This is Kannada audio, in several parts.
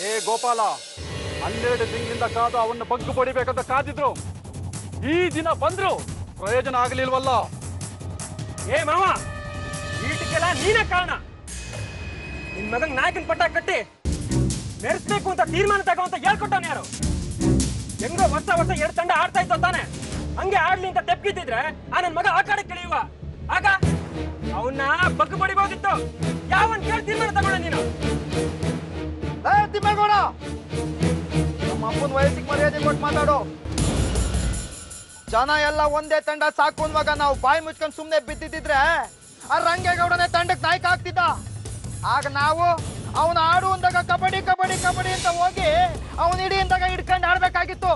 ಏ ಗೋಪಾಲ, 12 ತಿಂಗಳಿಂದ ಕಾದು ಅವನ್ನ ಬಗ್ಗು ಬಡಿಬೇಕಂತ ಕಾದಿದ್ರು. ಈ ದಿನ ಬಂದ್ರು, ಪ್ರಯೋಜನ ಆಗಲಿಲ್ವಲ್ಲ. ಏ ಮಾವ, ಈಟಕ್ಕೆಲ್ಲ ನೀನೇ ಕಾರಣ. ನಿನ್ ಮಗನ್ ನಾಯಕನ್ ಪಟ್ಟ ಕಟ್ಟಿ ಮೆರೆಸ್ಬೇಕು ಅಂತ ತೀರ್ಮಾನ ತಗೋಂತ ಹೇಳ್ಕೊಟ್ಟವನ್ ಯಾರು? ಹೆಂಗೋ ವರ್ಷ 2 ತಂಡ ಆಡ್ತಾ ಇತ್ತು ತಾನೆ, ಹಂಗೆ ಆಡ್ಲಿ ಅಂತ ತೆಪ್ಪಿದ್ದಿದ್ರೆ ಆ ನನ್ ಮಗ ಆ ಕಡೆ ಕೆಳೆಯುವ. ಆಗ ಅವನ್ನ ಬಗ್ಗು ಬಡಿಬೋದಿತ್ತು. ಯಾವನ್ ಕೇಳಿ ತೀರ್ಮಾನ ತಗೊಂಡ ನೀನು? ತಿಮ್ಮೇಗೌಡ, ನಮ್ಮ ಅಪ್ಪನ ವಯಸ್ಸಿಗೆ ಮರ್ಯಾದೆ ಕೊಟ್ಟು ಮಾತಾಡು. ಜನ ಎಲ್ಲ ಒಂದೇ ತಂಡ ಸಾಕು ಅನ್ನುವಾಗ ನಾವು ಬಾಯಿ ಮುಚ್ಕೊಂಡು ಸುಮ್ಮನೆ ಬಿದ್ದಿದ್ರೆ ಆ ರಂಗೇಗೌಡನೇ ತಂಡಕ್ಕೆ ನಾಯಕ ಆಗ್ತಿದ್ದ. ಆಗ ನಾವು ಅವನ ಆಡು ಅಂದಾಗ ಕಬಡ್ಡಿ ಕಬಡ್ಡಿ ಕಬಡ್ಡಿ ಅಂತ ಹೋಗಿ ಅವನ ಹಿಡಿ ಅಂದಾಗ ಹಿಡ್ಕೊಂಡು ಆಡ್ಬೇಕಾಗಿತ್ತು.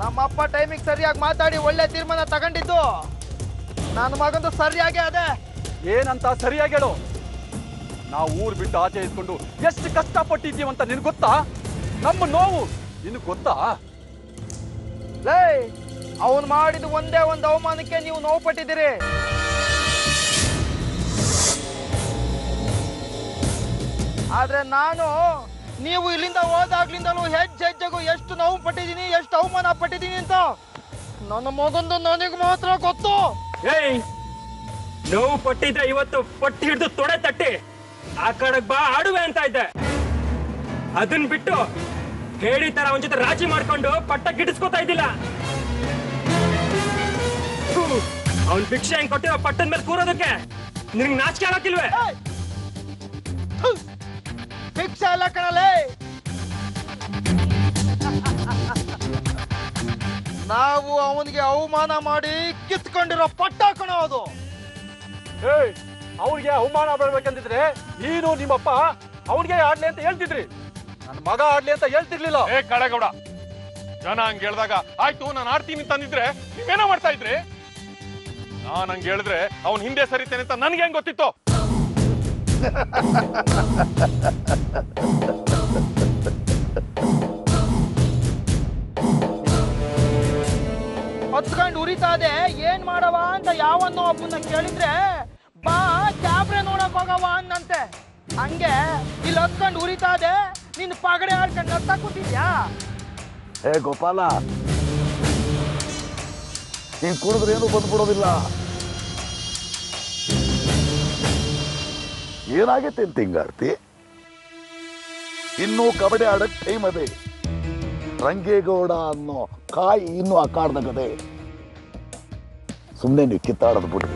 ನಮ್ಮಪ್ಪ ಟೈಮಿಗೆ ಸರಿಯಾಗಿ ಮಾತಾಡಿ ಒಳ್ಳೆ ತೀರ್ಮಾನ ತಗೊಂಡಿದ್ದು. ನನ್ನ ಮಗಂದು ಸರಿಯಾಗಿ ಅದೇ. ಏನಂತ ಸರಿಯಾಗಿ ಹೇಳು. ನಾವು ಊರು ಬಿಟ್ಟು ಆಚೆ ಇದ್ಕೊಂಡು ಎಷ್ಟು ಕಷ್ಟಪಟ್ಟಿದ್ದೀವಂತ ನಿನ್ ಗೊತ್ತಾ? ನಮ್ಮ ನೋವು ನಿನಗೆ ಗೊತ್ತಾ? ಲೇ, ಅವನು ಮಾಡಿದ ಒಂದೇ ಒಂದು ಅವಮಾನಕ್ಕೆ ನೀವು ನೋವು ಪಟ್ಟಿದ್ದೀರಿ. ಆದ್ರೆ ನಾನು ನೀವು ಇಲ್ಲಿಂದ ಹೋದಾಗ್ಲಿಂದಲೂ ಹೆಜ್ಜೆಗೂ ಎಷ್ಟು ನೋವು ಪಟ್ಟಿದ್ದೀನಿ, ಎಷ್ಟು ಅವಮಾನ ಪಟ್ಟಿದ್ದೀನಿ ಅಂತ ನನ್ನ ಮಗಂದು ನನಗೆ ಮಾತ್ರ ಗೊತ್ತು. ಏಯ್, ನೋವು ಪಟ್ಟಿದ್ರೆ ಇವತ್ತು ಪಟ್ಟಿ ಹಿಡಿದು ತೊಡೆ ತಟ್ಟಿ ಆ ಕಡೆಗ್ ಬಾ ಆಡುವೆ ಅಂತ ಇದ್ದೆ. ಅದನ್ ಬಿಟ್ಟು ಹೇಳಿ ತರ ಅವನ ಜೊತೆ ರಾಜಿ ಮಾಡ್ಕೊಂಡು ಪಟ್ಟ ಗಿಡಿಸ್ಕೋತಾ ಇದ್ದಿಲ್ಲ. ಅವನ್ ಭಿಕ್ಷೆ ಹೆಂಗ್ ಕೊಟ್ಟಿರೋ ಪಟ್ಟದ ಮೇಲೆ ಕೂರೋದಕ್ಕೆ ನಿನ್ಗೆ ನಾಚಿಕೆ ಆಗಕ್ಕಿಲ್ವೇ? ಭಿಕ್ಷೆ ಎಲ್ಲ ಕಣಲೇ, ನಾವು ಅವನಿಗೆ ಅವಮಾನ ಮಾಡಿ ಕಿತ್ಕೊಂಡಿರೋ ಪಟ್ಟ ಕಣ ಅದು. ಏಯ್, ಅವ್ರಿಗೆ ಅವಮಾನ ಬರ್ಬೇಕಂತಿದ್ರೆ ನೀನು ನಿಮ್ಮಪ್ಪ ಅವ್ನಿಗೆ ಆಡ್ಲಿ ಅಂತ ಹೇಳ್ತಿದ್ರಿ, ನನ್ನ ಮಗ ಆಡ್ಲಿ ಅಂತ ಹೇಳ್ತಿರ್ಲಿಲ್ಲ. ಏ ಕಳೆಗೌಡ, ಜನ ಹಂಗ ಹೇಳ್ದಾಗ ಆಯ್ತು ನಾನು ಆಡ್ತೀನಿ ತಂದಿದ್ರೆ ನೀವೇನೋ ಮಾಡ್ತಾ ಇದ್ರಿ? ನಾನ್ ಹಂಗ ಹೇಳಿದ್ರೆ ಅವ್ನ್ ಹಿಂದೆ ಸರಿತೇನೆ ಅಂತ ನನ್ಗೆ ಹೆಂಗ್ ಗೊತ್ತಿತ್ತು? ಹತ್ಕೊಂಡು ಉರಿತಾ ಇದೆ, ಏನ್ ಮಾಡವ ಅಂತ ಯಾವನ್ನೋ ಒಬ್ಬನ ಕೇಳಿದ್ರೆ ಬಾ ಕ್ಯಾಬ್ರೆ ನೋಡಕ್ ಹೋಗವ ಅನ್ನಂತೆ. ಹಂಗೆ ಇಲ್ಲಿ ಹತ್ಕೊಂಡು ಉರಿತಾ ಇದೆ, ನಿನ್ ಪಗಡೆ ಆಡ್ಕೊಂಡು ನಗ್ತಾ ಕೂತಿದ್ಯಾ? ಏ ಗೋಪಾಲ, ನೀನ್ ಕುಡಿದ್ರೆ ಏನು ಬಂದ್ಬಿಡೋದಿಲ್ಲ. ಏನಾಗೈತೆ ಅಂತ ಹಿಂಗಾರ್ತಿ? ಇನ್ನೂ ಕಬಡ್ಡಿ ಆಡಕ್ ಟೈಮ್ ಅದೇ. ರಂಗೇಗೌಡ ಅನ್ನೋ ಕಾಯಿ ಇನ್ನೂ ಅಕ್ಕಾಡ್ದಾಗದೆ. ಸುಮ್ಮನೆ ನೀವು ಕಿತ್ತಾಡೋದು ಬಿಟ್ರಿ.